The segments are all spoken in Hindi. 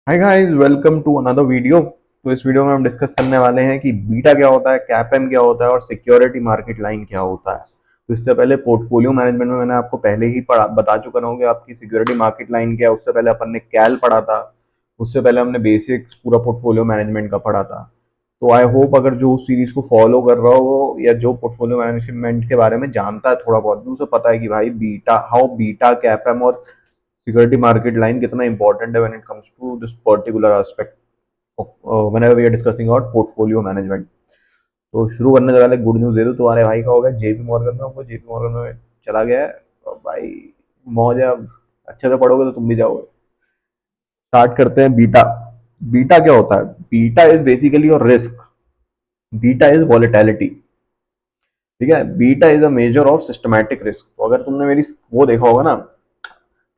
Hi guys, welcome to another video. तो इस वीडियो में हम डिस्कस करने वाले हैं कि बीटा क्या होता है, कैपएम क्या होता है और सिक्योरिटी मार्केट लाइन क्या होता है। तो इससे पहले पोर्टफोलियो मैनेजमेंट में मैंने आपको पहले ही पढ़ा बता चुका हूँ कि आपकी सिक्योरिटी मार्केट लाइन क्या है। उससे पहले अपन ने कैल पढ़ा था। उससे पहले हमने बेसिक्स पूरा पोर्टफोलियो मैनेजमेंट का पढ़ा था। तो आई होप अगर जो उस सीरीज को फॉलो कर रहा हो या जो पोर्टफोलियो मैनेजमेंट के बारे में जानता है थोड़ा बहुत भी, उसे पता है कि भाई बीटा हाउ बीटा कैपएम और सिक्योरिटी मार्केट लाइन कितना इंपॉर्टेंट है when it comes to this particular aspect of whenever we are discussing about portfolio management. तो शुरू करने से पहले गुड न्यूज दे दो, तुम्हारे भाई का हो गया जेपी मॉर्गन में, हमको जेपी मॉर्गन में चला गया है। और भाई मौज है अब। अच्छे से पढ़ोगे तो तुम भी जाओगे। स्टार्ट करते हैं। बीटा बीटा क्या होता है? Beta is basically your risk. Beta is volatility. ठीक है, beta is a measure of systematic risk. तो अगर तुमने मेरी वो देखा होगा ना,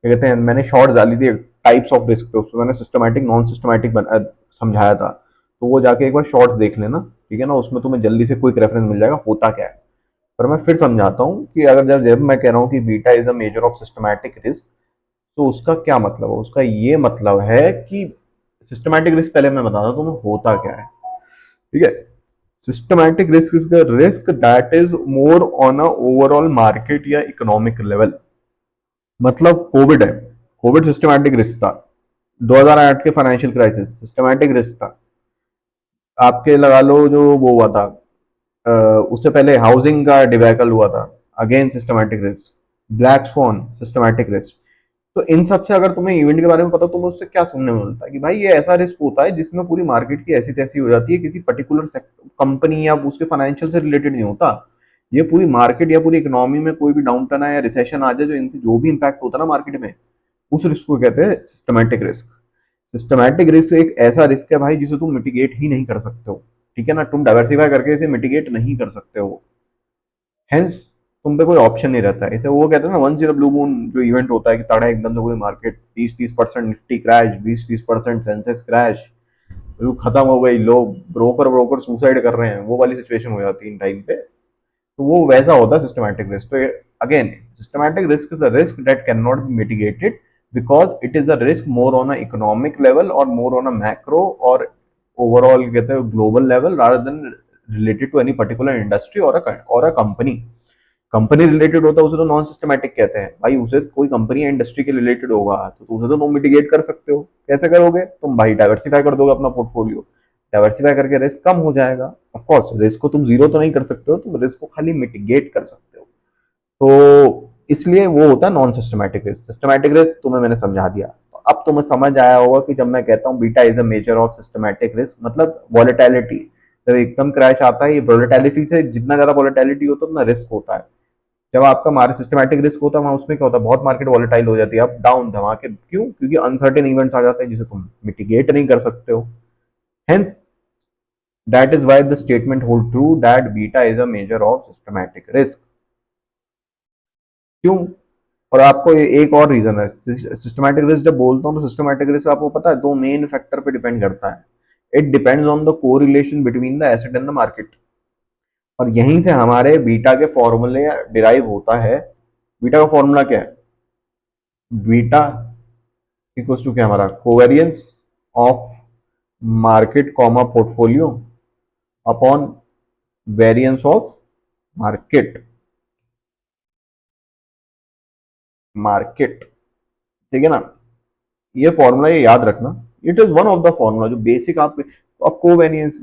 क्या कहते हैं, मैंने शॉर्ट डाली थी टाइप्स ऑफ रिस्क पे, उसमें मैंने सिस्टमैटिक नॉन सिस्टमैटिक समझाया था। तो वो जाके एक बार शॉर्ट्स देख लेना, ठीक है ना। उसमें तुम्हें जल्दी से क्विक रेफरेंस मिल जाएगा होता क्या है। पर मैं फिर समझाता हूँ कि अगर जब मैं कह रहा हूँ कि beta is a measure of systematic risk, तो उसका क्या मतलब है? उसका ये मतलब है कि सिस्टमैटिक रिस्क पहले मैं बताता हूँ तुम्हें होता क्या है। ठीक है, systematic risk is the risk that is more on a overall market या इकोनॉमिक लेवल। मतलब कोविड है, कोविड सिस्टमैटिक रिस्क था। 2008 के फाइनेंशियल क्राइसिस सिस्टमैटिक रिस्क था। आपके लगा लो जो वो हुआ था, उससे पहले हाउसिंग का डिबैकल हुआ था, again systematic risk. Black sworn systematic risk. तो इन सब से अगर तुम्हें इवेंट के बारे में पता, तुम्हें उससे क्या सुनने में मिलता है कि भाई ये ऐसा रिस्क होता है जिसमें पूरी मार्केट की ऐसी तैसी हो जाती है, किसी पर्टिकुलर कंपनी या उसके फाइनेंशियल से रिलेटेड नहीं होता। ये पूरी मार्केट या पूरी इकोनॉमी में कोई भी डाउन टर्न आए या रिसेशन आ जाए, जो इनसे जो भी इंपैक्ट होता है ना मार्केट में, उस रिस्क को कहते हैं सिस्टमैटिक रिस्क। सिस्टमैटिक रिस्क एक ऐसा रिस्क है भाई जिसे तुम मिटिगेट ही नहीं कर सकते हो। ठीक है ना, तुम डाइवर्सिफाई करके इसे मिटिगेट नहीं कर सकते हो। हेंस तुम पे कोई ऑप्शन नहीं रहता है। इसे वो कहते हैं ना, वंस इन ब्लू मून जो इवेंट होता है कि तड़ा एकदम से पूरी market 20-30% Nifty crash, 20-30% Sensex crash, बिल्कुल खत्म हो गई, लोग ब्रोकर ब्रोकर सुसाइड कर रहे हैं, वो वाली सिचुएशन हो जाती है इन टाइम पे। तो वो वैसा होता है सिस्टमैटिक रिस्क। तो again, systematic risk is a risk that can not be mitigated because it is a risk more on a economic level और मोर ऑन अ मैक्रो और ओवरऑल कहते हैं global level, rather than related to any particular industry और अ कंपनी। कंपनी रिलेटेड होता है उसे तो नॉन सिस्टमैटिक कहते हैं भाई। उसे कोई कंपनी या इंडस्ट्री के रिलेटेड होगा तो उसे तो तुम मिटिगेट कर सकते हो। कैसे करोगे? तुम भाई डाइवर्सिफाई कर दोगे अपना पोर्टफोलियो। डाइवर्सिफाई करके रिस्क कम हो जाएगा। ऑफ कोर्स रिस्क को तुम जीरो तो नहीं कर सकते हो, तुम रिस्क को खाली मिटिगेट कर सकते हो। तो इसलिए वो होता है non systematic risk. Systematic risk तुम्हें मैंने समझा दिया। तो अब तुम्हें समझ आया होगा कि जब मैं कहता हूँ beta is a measure of systematic risk, मतलब वॉलेटिलिटी। जब एकदम क्रैश आता है, ये वॉलेटिलिटी से जितना ज्यादा वॉलेटिलिटी होता है उतना रिस्क होता है। जब आपका मार्केट सिस्टमैटिक रिस्क होता है वहां उसमें क्या होता है, बहुत मार्केट वॉलेटाइल हो जाती है, अप डाउन धमाके। क्यों? क्योंकि अनसर्टेन इवेंट्स आ जाते हैं जिसे तुम मिटिगेट नहीं कर सकते हो। Hence that is why the statement hold true that beta is a measure of systematic risk. क्यों? और आपको एक और रीजन है। सिस्टमैटिक रिस्क जब बोलता हूँ तो सिस्टमैटिक रिस्क आपको पता है दो मेन फैक्टर पे डिपेंड करता है। It depends on the correlation between the asset and the market. और यहीं से हमारे बीटा के फॉर्मूले डिराइव होता है। बीटा का फॉर्मूला क्या है? बीटा इक्वल्स टू क्या हमारा, covariance of market comma portfolio upon variance of market. Market, ठीक है ना। ये फॉर्मूला ये याद रखना। It is one of the formula जो बेसिक आप। अब कोवेरियंस,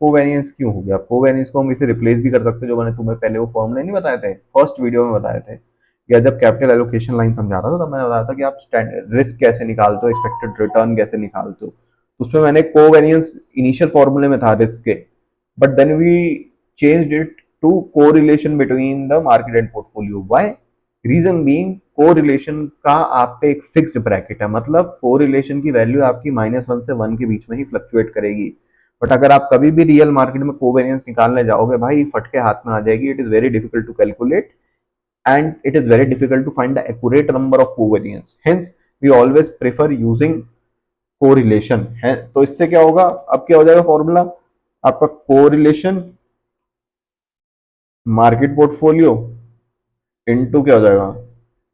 कोवेरियंस क्यों हो गया? कोवेरियंस को हम इसे रिप्लेस भी कर सकते हैं, जो मैंने तुम्हें पहले वो फॉर्मूले नहीं बताए थे, फर्स्ट वीडियो में बताए थे, या जब कैपिटल एलोकेशन लाइन समझा रहा था तब मैंने बताया था कि आप रिस्क कैसे निकालते हो, एक्सपेक्टेड रिटर्न कैसे निकालते हो। तो उसमें मैंने कोवेरियंस इनिशियल फॉर्मूले में था रिस्क के, but then we changed it to correlation between the market and portfolio. Why? Reason being, correlation का आप पे एक फिक्स्ड ब्रैकेट है, मतलब कोरिलेशन की वैल्यू आपकी -1 से 1 के बीच में ही फ्लक्चुएट करेगी। बट अगर आप कभी भी रियल मार्केट में कोवेरियंस निकालने जाओगे भाई, फटके हाथ में आ जाएगी। It is very difficult to calculate and it is very difficult to find the accurate number of covariance. Hence, we always prefer using correlation है। तो इससे क्या होगा? अब क्या हो जाएगा फॉर्मूला आपका, कोरिलेशन मार्केट पोर्टफोलियो इनटू क्या हो जाएगा,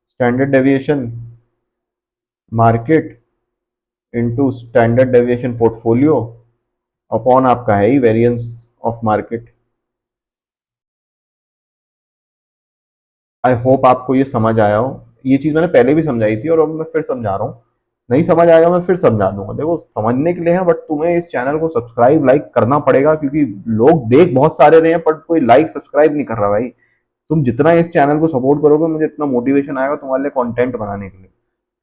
standard deviation market into standard deviation portfolio upon आपका है ही variance of market. I hope आपको ये समझ आया हो। ये चीज मैंने पहले भी समझाई थी और अब मैं फिर समझा रहा हूँ। नहीं समझ आएगा मैं फिर समझा दूंगा। देखो समझने के लिए है, बट तुम्हें इस चैनल को सब्सक्राइब लाइक करना पड़ेगा, क्योंकि लोग देख बहुत सारे रहे हैं पर कोई लाइक सब्सक्राइब नहीं कर रहा भाई। तुम जितना इस चैनल को सपोर्ट करोगे मुझे इतना मोटिवेशन आएगा तुम्हारे लिए कंटेंट बनाने के लिए।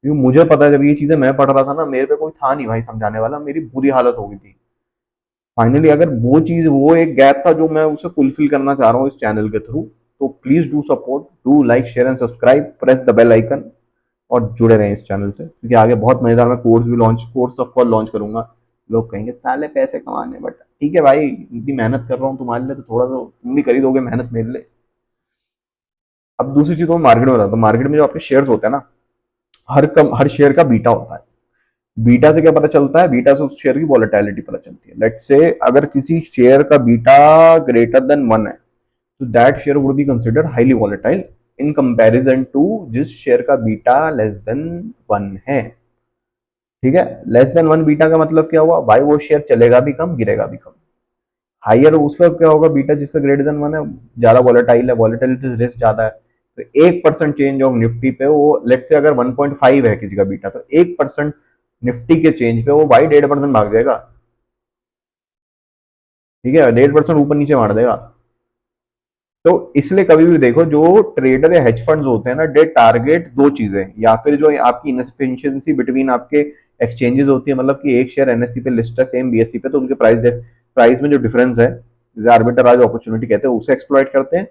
क्योंकि मुझे पता है जब ये चीजें मैं पढ़ रहा था ना, मेरे पे कोई था नहीं भाई समझाने वाला, मेरी बुरी हालत हो गई थी। फाइनली अगर वो चीज, वो एक गैप था जो मैं उसे फुलफिल करना चाह रहा हूँ इस चैनल के थ्रू, तो please do support, do like share and subscribe, press the bell icon और जुड़े रहें इस चैनल से, क्योंकि आगे बहुत मजेदार मैं कोर्स ऑफ कॉल लॉन्च करूंगा। लोग कहेंगे साले पैसे कमाने, बट ठीक है भाई, इतनी मेहनत कर रहा हूँ तुम्हारे लिए तो थोड़ा तो तुम भी कर ही दोगे मेहनत मेरे लिए। अब दूसरी चीज तो मार्केट में बताता हूँ। मार्केट में जो आपके शेयर्स होते हैं ना, हर शेयर का बीटा होता है। बीटा से क्या पता चलता है? बीटा से उस शेयर की वॉलेटिलिटी पता चलती है। लेट्स से अगर किसी शेयर का बीटा ग्रेटर देन 1 है, तो that share would be considered highly volatile in comparison to जिस शेयर का बीटा लेस देन 1 है। ठीक है, लेस देन 1 बीटा का मतलब क्या हुआ भाई? वो शेयर चलेगा भी कम, गिरेगा भी कम। हाइयर उसका क्या होगा? बीटा जिसका ग्रेटर देन 1 है, ज्यादा वॉलेटाइल है, वॉलेटिलिटी रिस्क ज्यादा है। तो 1% चेंज ऑफ निफ्टी पे वो, लेट्स से अगर 1.5 है किसी का बीटा, तो 1% निफ्टी के चेंज पे वो भाई 1.5% भाग जाएगा। ठीक है, 1.5% ऊपर नीचे मार देगा। तो इसलिए कभी भी देखो, जो ट्रेडर या हेज फंड्स होते हैं ना, दे टारगेट दो चीजें, या फिर जो आपकी इनएफिशिएंसी बिटवीन आपके एक्सचेंजेस होती है, मतलब कि एक शेयर एनएससी पे लिस्ट है सेम बीएससी पे, तो उनके प्राइस में जो डिफरेंस है, जैसे आर्बिट्राज अपॉर्चुनिटी कहते हैं, उसे एक्सप्लॉइट करते हैं।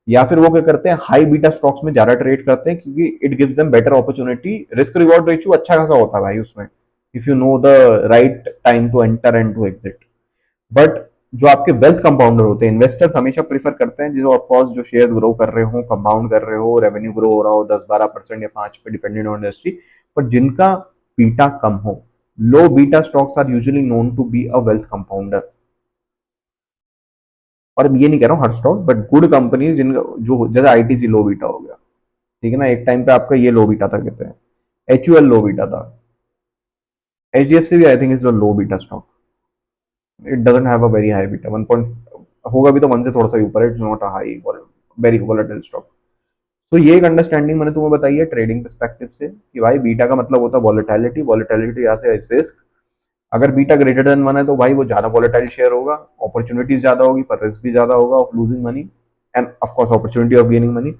या फिर वो क्या करते हैं, हाई बीटा स्टॉक्स में ज्यादा ट्रेड करते हैं, क्योंकि it gives them better opportunity, risk reward ratio अच्छा खासा होता है भाई उसमें, if you know the right time to enter and to exit. But जो आपके वेल्थ कंपाउंडर होते हैं, इन्वेस्टर्स हमेशा प्रीफर करते हैं जो ऑफकोर्स जो शेयर्स ग्रो कर रहे हो, कंपाउंड कर रहे हो, रेवेन्यू ग्रो हो रहा हो 10-12% या 5 पे, डिपेंडेंट ऑन इंडस्ट्री, पर जिनका बीटा कम हो। Low beta stocks are usually known to be a wealth compounder. और ये नहीं कह रहा हूँ हर स्टॉक, बट गुड कंपनी जिनका, जो जैसे आईटीसी लो बीटा हो गया, ठीक है ना, एक टाइम पे आपका ये लो बीटा था, कहते हैं एचयूएल लो बीटा था, एचडीएफसी भी I think is low beta stock. It doesn't have a very high beta, 1 point होगा भी तो 1 से थोड़ा सा ऊपर है, it's not a high very volatile stock. तो ये एक अंडरस्टैंडिंग मैंने तुम्हें बताई है ट्रेडिंग पर्सपेक्टिव से, कि भाई बीटा का मतलब होता है वॉलेटिलिटी, वॉलेटिलिटी यहाँ से रिस्क। अगर बीटा ग्रेटर देन 1 है तो भाई वो ज्यादा वॉलेटाइल शेयर होगा, अपॉर्चुनिटीज ज्यादा होगी पर रिस्क भी ज्यादा होगा of losing money, and of course opportunity of gaining money.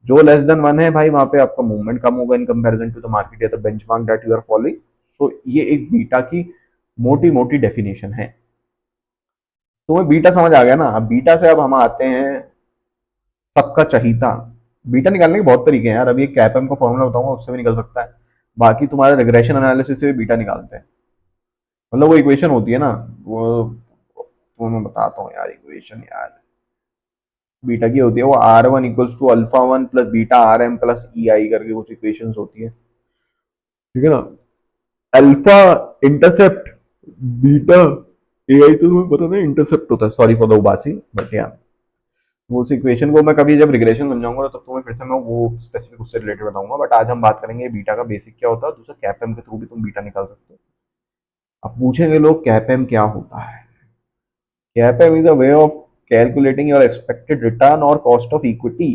जो लेस देन 1 है भाई, वहां पे आपका मूवमेंट कम होगा in comparison to the market या the benchmark that you are following. तो ये एक बीटा की मोटी मोटी डेफिनेशन है। तुम्हें बीटा समझ आ गया ना? अब बीटा से अब हम आते हैं सबका चहीता। बीटा निकालने के बहुत तरीके हैं यार, अभी एक कैपएम का फॉर्मूला बताऊंगा, उससे भी निकल सकता है। बाकी तुम्हारे रिग्रेशन एनालिसिस से भी बीटा निकालते हैं। मतलब वो इक्वेशन होती है ना, वो तुम्हें मैं बताता हूँ यार इक्वेशन यार। बीटा की होती है वो R1 = α1 plus beta RM plus E I करके कुछ इक्वेशन होती है। ठीक है ना? Alpha intercept, beta A I, तो तुम्हें पता ना इंटरसेप्ट होता है, सॉरी फॉर द उबासी, बट यार वो उस इक्वेशन को मैं कभी जब रिग्रेशन समझाऊंगा तो तुम्हें फिर से मैं वो स्पेसिफिक उससे रिलेटेड बताऊंगा। बट आज हम बात करेंगे बीटा का बेसिक क्या होता है, दूसरा कैपएम के थ्रू भी तुम बीटा निकाल सकते हो। अब पूछेंगे लोग कैपएम क्या होता है? CAPM is a way of calculating your expected return और कॉस्ट ऑफ इक्विटी।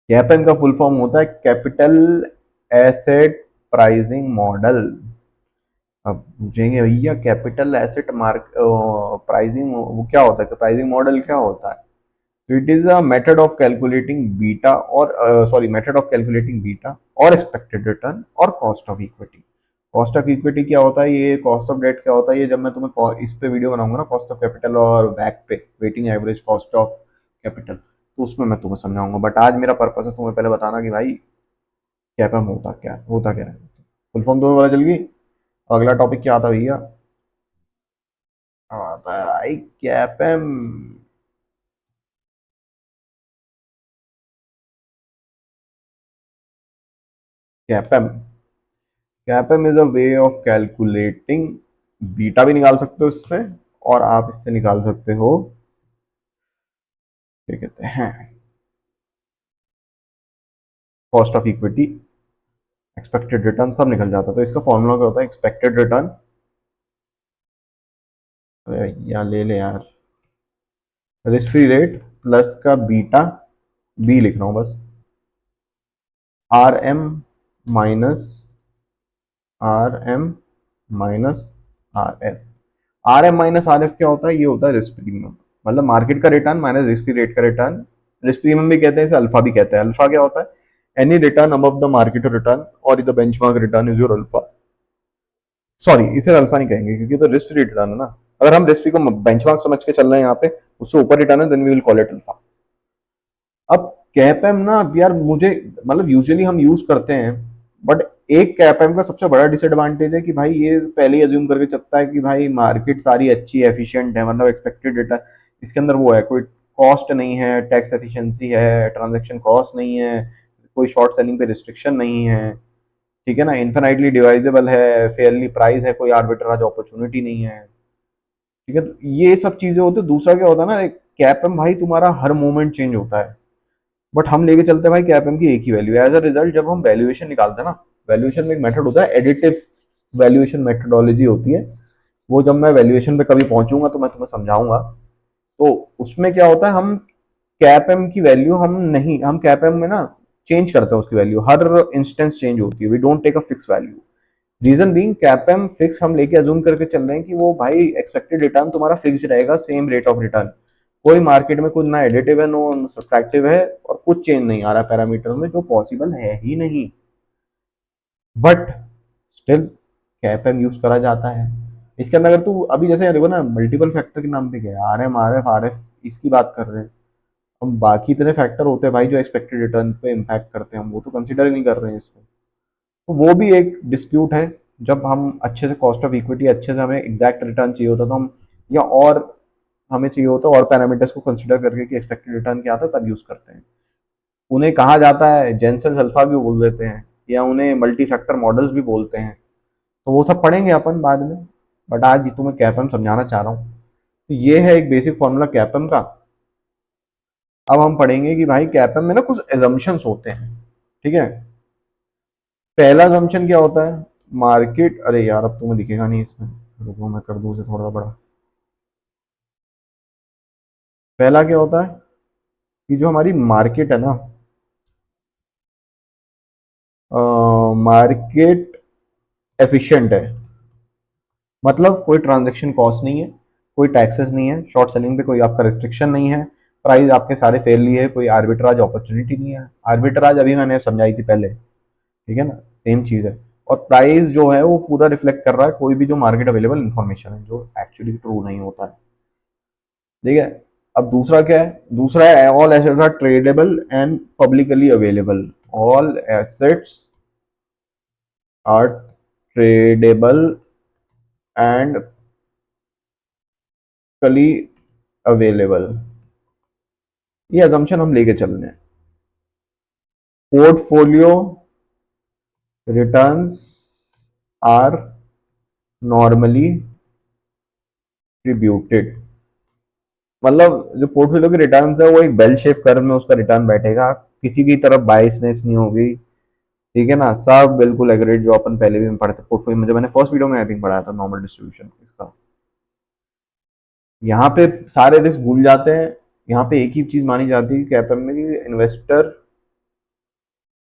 कैपएम का फुल फॉर्म होता है कैपिटल एसेट प्राइसिंग मॉडल। अब पूछेंगे भैया कैपिटल एसेट मार्क प्राइसिंग वो क्या होता है, प्राइसिंग मॉडल क्या होता है? तो it is a method of calculating beta और sorry method of calculating beta और एक्सपेक्टेड रिटर्न और cost of equity. Cost of equity क्या होता है, ये कॉस्ट ऑफ डेट क्या होता है, ये जब मैं तुम्हें इस पे वीडियो बनाऊंगा ना, कॉस्ट ऑफ कैपिटल और बैक पे waiting average cost of capital, तो उसमें मैं तुम्हें समझाऊंगा। बट आज मेरा पर्पस है तुम्हें पहले बताना कि भाई कैपम होता क्या है। फुल फॉर्म तुम्हें पता चल गई। अगला टॉपिक क्या आता है भैया? आता है भाई कैपम। कैपम कैपम is a way of calculating, beta भी निकाल सकते हो इससे, और आप इससे निकाल सकते हो, क्या कहते हैं, cost of equity, expected return सब निकल जाता है। तो इसका फॉर्मूला क्या होता है, एक्सपेक्टेड रिटर्न, या ले ले यार, रिस्क फ्री रेट प्लस का बीटा, बी लिख रहा हूँ बस, R M minus R M minus R F. R M minus R F क्या होता है, ये होता है रिस्क प्रीमियम, मतलब मार्केट का return minus risk free rate का रिटर्न। रिस्क प्रीमियम भी कहते हैं इसे, अल्फा भी कहते हैं। अल्फा क्या होता है, any return above the market return और the benchmark return is your alpha. Sorry, इसे अल्फा नहीं कहेंगे क्योंकि तो रिस्क फ्री रिटर्न है ना। अगर हम रिस्क फ्री को बेंचमार्क समझ के चल रहे हैं यहाँ पे, उससे ऊपर रिटर्न है, then we will call it alpha. अब कैपेम ना, अब यार मुझे, मतलब यूजुअली हम यूज करते हैं, बट एक कैपेम का सबसे बड़ा डिसएडवांटेज है कि भाई ये पहले ही अज्यूम करके चलता है कि भाई मार्केट सारी अच्छी एफिशिएंट है, मतलब एक्सपेक्टेड रिटर्न इसके अंदर वो है, कोई कॉस्ट नहीं है, टैक्स एफिशिएंसी है, ट्रांजैक्शन कॉस्ट नहीं है, कोई शॉर्ट सेलिंग पे रिस्ट्रिक्शन नहीं है, ठीक है ना, इन्फिनाइटली डिवाइजेबल है, फेयरली प्राइस है, कोई आर्बिट्राज अपॉर्चुनिटी नहीं है, ठीक है। तो ये सब चीजें होती है। दूसरा क्या होता है ना, एक कैपेम भाई तुम्हारा हर मोमेंट चेंज होता है, बट हम लेके चलते हैं भाई कैपेम की एक ही वैल्यू। एज अ रिजल्ट जब हम वैल्यूएशन निकालते हैं ना, वैल्यूएशन में एक मेथड होता है, एडिटिव वैल्यूएशन मेथडोलॉजी होती है, वो जब मैं वैल्यूएशन पे कभी पहुंचूंगा तो मैं तुम्हें समझाऊंगा। तो उसमें क्या होता है, हम कैपेम की वैल्यू हम नहीं, हम कैपेम में ना चेंज करते हैं उसकी वैल्यू, हर इंस्टेंस चेंज होती है, we don't take a fix value. Reason being CAPM fix हम लेके अज्यूम करके चल रहे हैं कि वो भाई एक्सपेक्टेड रिटर्न तुम्हारा फिक्स रहेगा, सेम रेट ऑफ रिटर्न, कोई मार्केट में कुछ ना एडिटिव है, नो सब्ट्रैक्टिव है, और कुछ चेंज नहीं आ रहा पैरामीटर में, जो पॉसिबल है ही नहीं, बट स्टिल कैपेम यूज करा जाता है। इसके अंदर अगर तू अभी जैसे देखो ना, मल्टीपल फैक्टर के नाम पे क्या है, आर एम आर एफ इसकी बात कर रहे हैं हम, बाकी इतने फैक्टर होते हैं भाई जो एक्सपेक्टेड रिटर्न पे इम्पैक्ट करते हैं, हम वो तो कंसिडर ही नहीं कर रहे हैं इसको। तो वो भी एक डिस्प्यूट है। जब हम अच्छे से कॉस्ट ऑफ इक्विटी, अच्छे से हमें एग्जैक्ट रिटर्न चाहिए होता तो हम, या और हमें चाहिए होता और पैरामीटर्स को कंसिडर करके कि एक्सपेक्टेड रिटर्न क्या आता है, तब यूज करते हैं। उन्हें कहा जाता है जेनसेन अल्फा भी बोल देते हैं, या उन्हें मल्टी फैक्टर मॉडल्स भी बोलते हैं। तो वो सब पढ़ेंगे अपन बाद में, बट आज ही तुम्हें कैपम समझाना चाह रहा हूँ। तो ये है एक बेसिक फॉर्मूला कैपम का। अब हम पढ़ेंगे कि भाई कैपम में ना कुछ एजम्पशंस होते हैं, ठीक है। पहला assumption क्या होता है, मार्केट, अरे यार अब तुम्हें दिखेगा नहीं इसमें, रुको मैं कर दूं उसे थोड़ा बड़ा। पहला क्या होता है कि जो हमारी मार्केट है ना, मार्केट एफिशिएंट है, मतलब कोई ट्रांजैक्शन कॉस्ट नहीं है, कोई टैक्सेस नहीं है, शॉर्ट सेलिंग पे कोई आपका रिस्ट्रिक्शन नहीं है, प्राइस आपके सारे फेयरली है, कोई आर्बिट्राज अपॉर्चुनिटी नहीं है। आर्बिट्राज अभी मैंने समझाई थी पहले, ठीक है ना, सेम चीज है। और प्राइस जो है वो पूरा रिफ्लेक्ट कर रहा है कोई भी जो मार्केट अवेलेबल इन्फॉर्मेशन है, जो एक्चुअली ट्रू नहीं होता है, ठीक है। अब दूसरा क्या है, दूसरा है all assets are tradable and publicly available. All assets are tradable and publicly available, ये अजम्पशन हम लेके चल रहे हैं। Portfolio returns are normally distributed, मतलब जो पोर्टफोलियो के रिटर्न्स है वो एक बेल शेप कर्व में उसका रिटर्न बैठेगा, किसी की तरफ बायसनेस नहीं होगी, ठीक है ना, सब बिल्कुल एग्रेड, जो अपन पहले भी पढ़ते पोर्टफोलियो में, जो मैंने फर्स्ट वीडियो में आई थिंक पढ़ाया था नॉर्मल डिस्ट्रीब्यूशन इसका। यहाँ पे सारे रिस्क भूल जाते हैं, यहाँ पे एक ही चीज मानी जाती है कैपिटल में कि इन्वेस्टर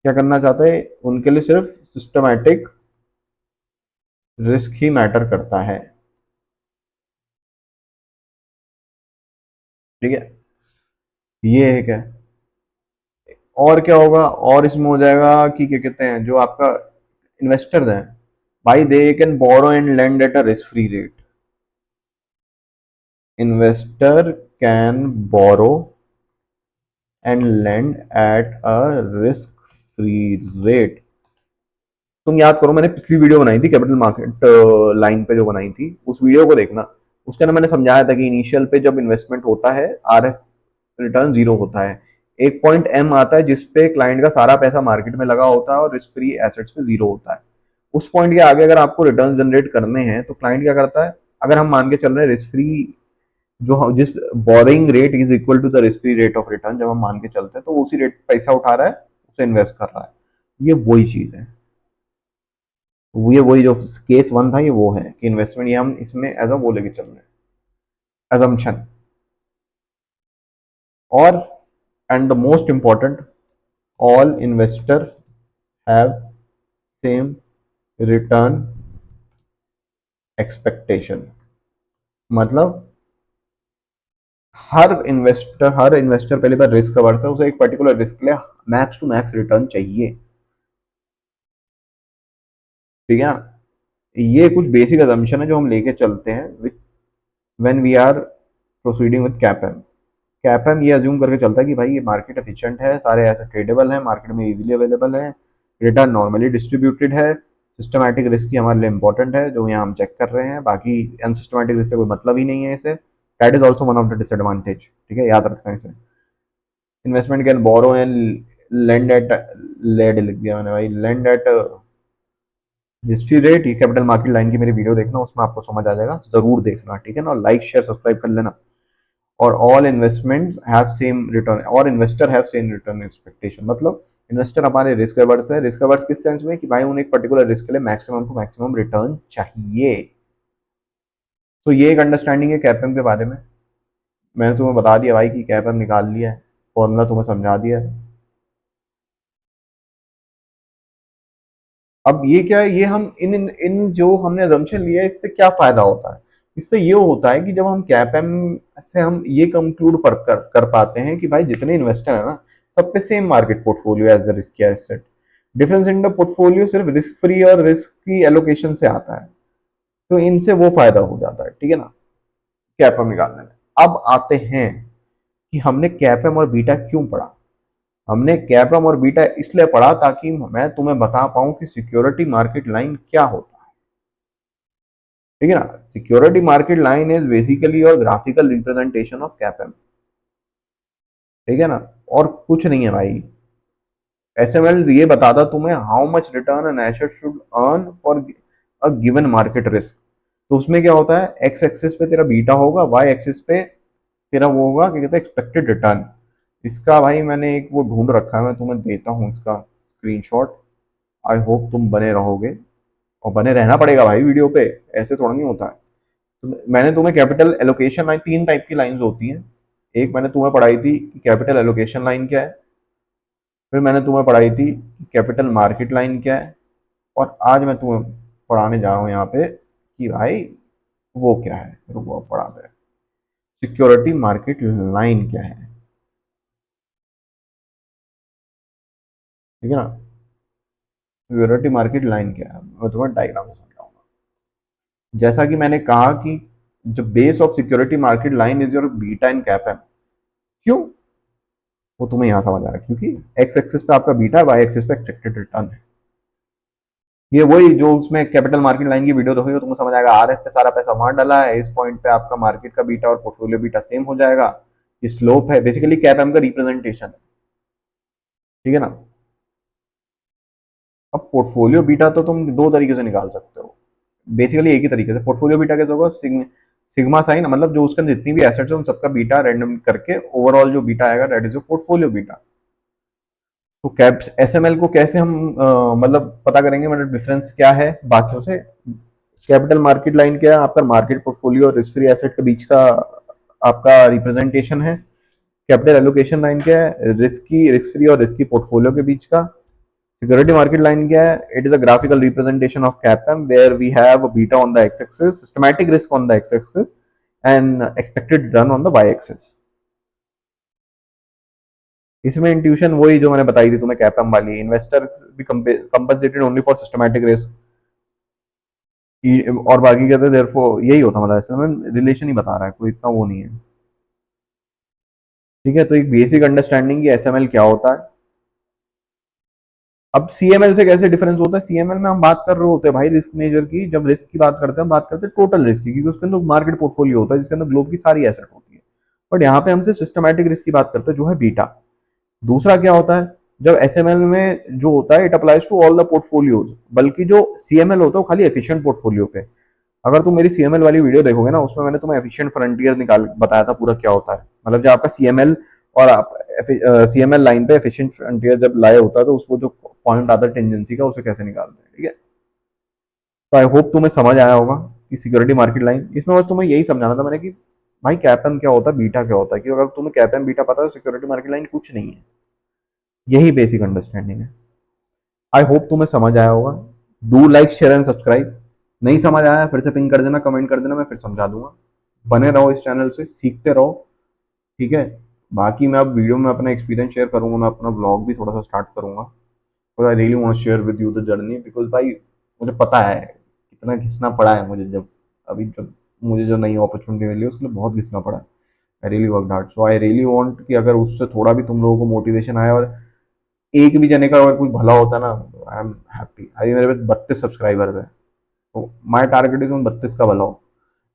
क्या करना चाहता है, उनके लिए सिर्फ सिस्टमैटिक रिस्क ही मैटर करता है, ठीक है। ये है क्या, और क्या होगा, और इसमें हो जाएगा कि क्या कहते हैं, जो आपका इन्वेस्टर्स हैं भाई, they can borrow and lend at a risk free rate. Investor can borrow and lend at a risk free rate. तुम याद करो, मैंने पिछली वीडियो बनाई थी कैपिटल मार्केट लाइन पे, जो बनाई थी उस वीडियो को देखना। उसके अंदर मैंने समझाया था कि इनिशियल पे जब इन्वेस्टमेंट होता है, आर एफ रिटर्न जीरो होता है, एक पॉइंट एम आता है जिसपे क्लाइंट का सारा पैसा मार्केट में लगा होता है और रिस्क फ्री एसेट्स पे जीरो होता है। उस पॉइंट के आगे अगर आपको रिटर्न जनरेट करने हैं तो क्लाइंट क्या करता है, अगर हम मान के चल रहे हैं रिस्क फ्री, जो जिस borrowing rate is equal to the risk free rate of return, जब हम मान के चलते हैं तो उसी रेट पैसा उठा रहा है, उसे इन्वेस्ट कर रहा है, ये वही चीज है। ये वही जो केस वन था ये वो है कि इन्वेस्टमेंट ये हम इसमें एज अ वो लेके चल रहे हैं, एजम्पशन। और and the most important, all investor have same return expectation. मतलब हर इन्वेस्टर पहली बार रिस्क अवर्स है, उसे एक पर्टिकुलर रिस्क के लिए मैक्स टू मैक्स रिटर्न चाहिए। ठीक है ना? ये कुछ बेसिक अजम्पशन है जो हम लेके चलते हैं which when we are proceeding with CAPM. CAPM ये अज्यूम करके चलता है कि भाई ये मार्केट एफिशिएंट है, सारे ऐसे ट्रेडेबल है, मार्केट में इजीली अवेलेबल है, रिटर्न नॉर्मली डिस्ट्रीब्यूटेड है, सिस्टमैटिक रिस्क ही हमारे लिए इंपॉर्टेंट है जो यहाँ हम चेक कर रहे हैं, बाकी अनसिस्टमैटिक रिस्क से कोई मतलब ही नहीं है इसे। That is also one of the disadvantage. ठीक है, याद रखना है इसे। Investment can borrow and lend at, led लिख दिया मैंने भाई, लेंड एट हिस्ट्री रेट। ये कैपिटल मार्केट लाइन की मेरी वीडियो देखना, उसमें आपको समझ आ जाएगा, जरूर देखना। ठीक है ना? लाइक शेयर सब्सक्राइब कर लेना। और all investment have same return, और investor have same return expectation. मतलब इन्वेस्टर हमारे रिस्क अवर्स है। रिस्क अवर्स किस सेंस में कि भाई उन्हें एक पर्टिकुलर रिस्क के लिए मैक्सिमम टू मैक्सिमम रिटर्न चाहिए। तो ये एक अंडरस्टैंडिंग है कैपएम के बारे में। मैंने तुम्हें बता दिया भाई कि कैपएम निकाल लिया है, फॉर्मूला तुम्हें समझा दिया है। अब ये क्या है, ये हम इन जो हमने अजम्पशन लिया है इससे क्या फायदा होता है? इससे ये होता है कि जब हम कैपएम से हम ये कंक्लूड कर पाते हैं कि भाई जितने इन्वेस्टर है ना, सब पे same market portfolio as the risk asset. Difference in the portfolio सिर्फ रिस्क फ्री और रिस्क की एलोकेशन से आता है। तो इनसे वो फायदा हो जाता है। ठीक है ना? कैपएम निकालने में। अब आते हैं कि हमने कैपएम और बीटा क्यों पढ़ा। हमने कैपम और बीटा इसलिए पढ़ा ताकि मैं तुम्हें बता पाऊं कि सिक्योरिटी मार्केट लाइन क्या होता है। ठीक है ना? Security market line is basically और ग्राफिकल रिप्रेजेंटेशन ऑफ कैपम। ठीक है ना? और कुछ नहीं है भाई। एसएमएल ये बताता तुम्हें how much return an asset should earn for a given market risk. तो उसमें क्या होता है, एक्स एक्सिस पे तेरा बीटा होगा, वाई एक्सिस पे तेरा वो होगा क्या कहते हैं, एक्सपेक्टेड रिटर्न। इसका भाई मैंने एक वो ढूंढ रखा है, मैं तुम्हें देता हूँ इसका स्क्रीनशॉट। आई होप तुम बने रहोगे, और बने रहना पड़ेगा भाई वीडियो पे, ऐसे थोड़ा नहीं होता है। तो मैंने तुम्हें कैपिटल एलोकेशन लाइन, तीन टाइप की लाइंस होती हैं। एक मैंने तुम्हें पढ़ाई थी कि कैपिटल एलोकेशन लाइन क्या है, फिर मैंने तुम्हें पढ़ाई थी कि कैपिटल मार्केट लाइन क्या है, और आज मैं तुम्हें पढ़ाने जा रहा हूँ यहाँ पे कि भाई वो क्या है, रुको अब पढ़ा दे, सिक्योरिटी मार्केट लाइन क्या है। ठीक है ना? सिक्योरिटी मार्केट लाइन क्या है, मैं तुम्हें डायग्राम में समझाऊंगा। जैसा कि मैंने कहा कि the base of security market line is your beta and cap है। क्यों? वो तुम्हें यहां समझ आ रहा है क्योंकि एक्स एक्सिस पे आपका बीटा है, वाई एक्सिस पे एक्सपेक्टेड रिटर्न है। ये वही जो उसमें कैपिटल मार्केट लाइन की वीडियो देखोगे तुम्हें समझ आएगा, आर एस पे सारा पैसा वहां डला है, इस पॉइंट पे आपका मार्केट का बीटा और पोर्टफोलियो बीटा सेम हो जाएगा। ये स्लोप है, बेसिकली कैप एम का रिप्रेजेंटेशन है। ठीक है ना? अब पोर्टफोलियो बीटा तो तुम दो तरीके से निकाल सकते हो, बेसिकली एक ही तरीके से। पोर्टफोलियो बीटा कैसे होगा, सिग्मा साइन, मतलब जो उसके अंदर जितनी भी एसेट्स है उन सबका बीटा रैंडम करके ओवरऑल जो बीटा आएगा that is your portfolio beta. तो कैप्स एसएमएल को कैसे हम मतलब पता करेंगे, मतलब डिफरेंस क्या है बाकियों से। कैपिटल मार्केट लाइन क्या है, आपका मार्केट पोर्टफोलियो और रिस्क फ्री एसेट के बीच का आपका रिप्रेजेंटेशन है। कैपिटल एलोकेशन लाइन क्या है, रिस्क फ्री और रिस्की पोर्टफोलियो के बीच का। सिक्योरिटी मार्केट लाइन क्या है, it is a graphical representation of CAPM where we have beta on the X axis, systematic risk on the X axis and expected return on the Y axis. इसमें इंट्यूशन वही जो मैंने बताई थी तुम्हें कैपम वाली, इन्वेस्टर भी compensated only for systematic risk, और बाकी कहते हैं देयरफॉर यही होता, मतलब इसमें रिलेशन ही बता रहा है, कोई इतना वो नहीं है। ठीक है? तो एक बेसिक अंडरस्टैंडिंग की एसएमएल क्या होता है। अब सीएमएल से कैसे डिफरेंस होता है, सीएमएल में हम बात कर रहे होते हैं भाई रिस्क मेजर की, जब रिस्क की बात करते हैं हम बात करते हैं टोटल रिस्क की, क्योंकि उसके अंदर मार्केट पोर्टफोलियो होता है जिसके अंदर ग्लोब की सारी एसेट होती है। बट यहाँ पे हमसे सिस्टमैटिक रिस्क की बात करते हैं जो है बीटा। दूसरा क्या होता है, जब एसएमएल में जो होता है it applies to all the portfolios, बल्कि जो सीएमएल होता है वो खाली एफिशिएंट पोर्टफोलियो पे। अगर तुम मेरी सीएमएल वाली वीडियो देखोगे ना, उसमें मैंने तुम्हें एफिशिएंट फ्रंटियर निकाल बताया था पूरा क्या होता है। मतलब जब आपका सीएमएल और आप सीएमएल लाइन पे एफिशिएंट फ्रंटियर जब लाए होता है तो उसको जो पॉइंट आता है टेंजेंसी का, उसे कैसे निकालते हैं। ठीक है? तो आई होप तुम्हें समझ आया होगा कि सिक्योरिटी मार्केट लाइन, इसमें बस तुम्हें यही समझाना था मैंने कि भाई कैपएम क्या होता है, बीटा क्या होता है, कि अगर तुम्हें कैपएम बीटा पता है तो सिक्योरिटी मार्केट लाइन कुछ नहीं है। यही बेसिक अंडरस्टैंडिंग है। आई होप तुम्हें समझ आया होगा। Do like share and subscribe. नहीं समझ आया फिर से पिंग कर देना, कमेंट कर देना, मैं फिर समझा दूंगा। बने रहो इस चैनल से, सीखते रहो। ठीक है। बाकी मैं अब वीडियो में अपना एक्सपीरियंस शेयर करूंगा, मैं अपना ब्लॉग भी थोड़ा सा स्टार्ट करूंगा। तो I really want share with you the journey, because भाई मुझे पता है कितना घिसना पड़ा है मुझे, जब मुझे जो नई अपॉर्चुनिटी मिली है उसके लिए बहुत घिसना पड़ा है। I really work hard, so I really want कि अगर उससे थोड़ा भी तुम लोगों को मोटिवेशन आए और एक भी जने का अगर कुछ भला होता ना, आई एम हैप्पी। अभी मेरे पास 32 सब्सक्राइबर है, तो माई टारगेट इज 32 का भला हो।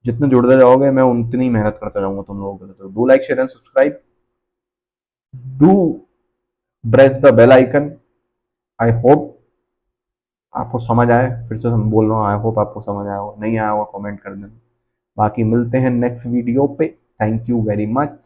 जितने जुड़ते जाओगे मैं उतनी मेहनत करता जाऊंगा तुम लोगों के लिए। तो do like share and subscribe, do press the bell icon. I hope आपको समझ आए, फिर से हम बोल रहा हूँ, आई होप आपको समझ आया हो, नहीं आया होगा कमेंट कर देना। बाकी मिलते हैं नेक्स्ट वीडियो पे। Thank you very much.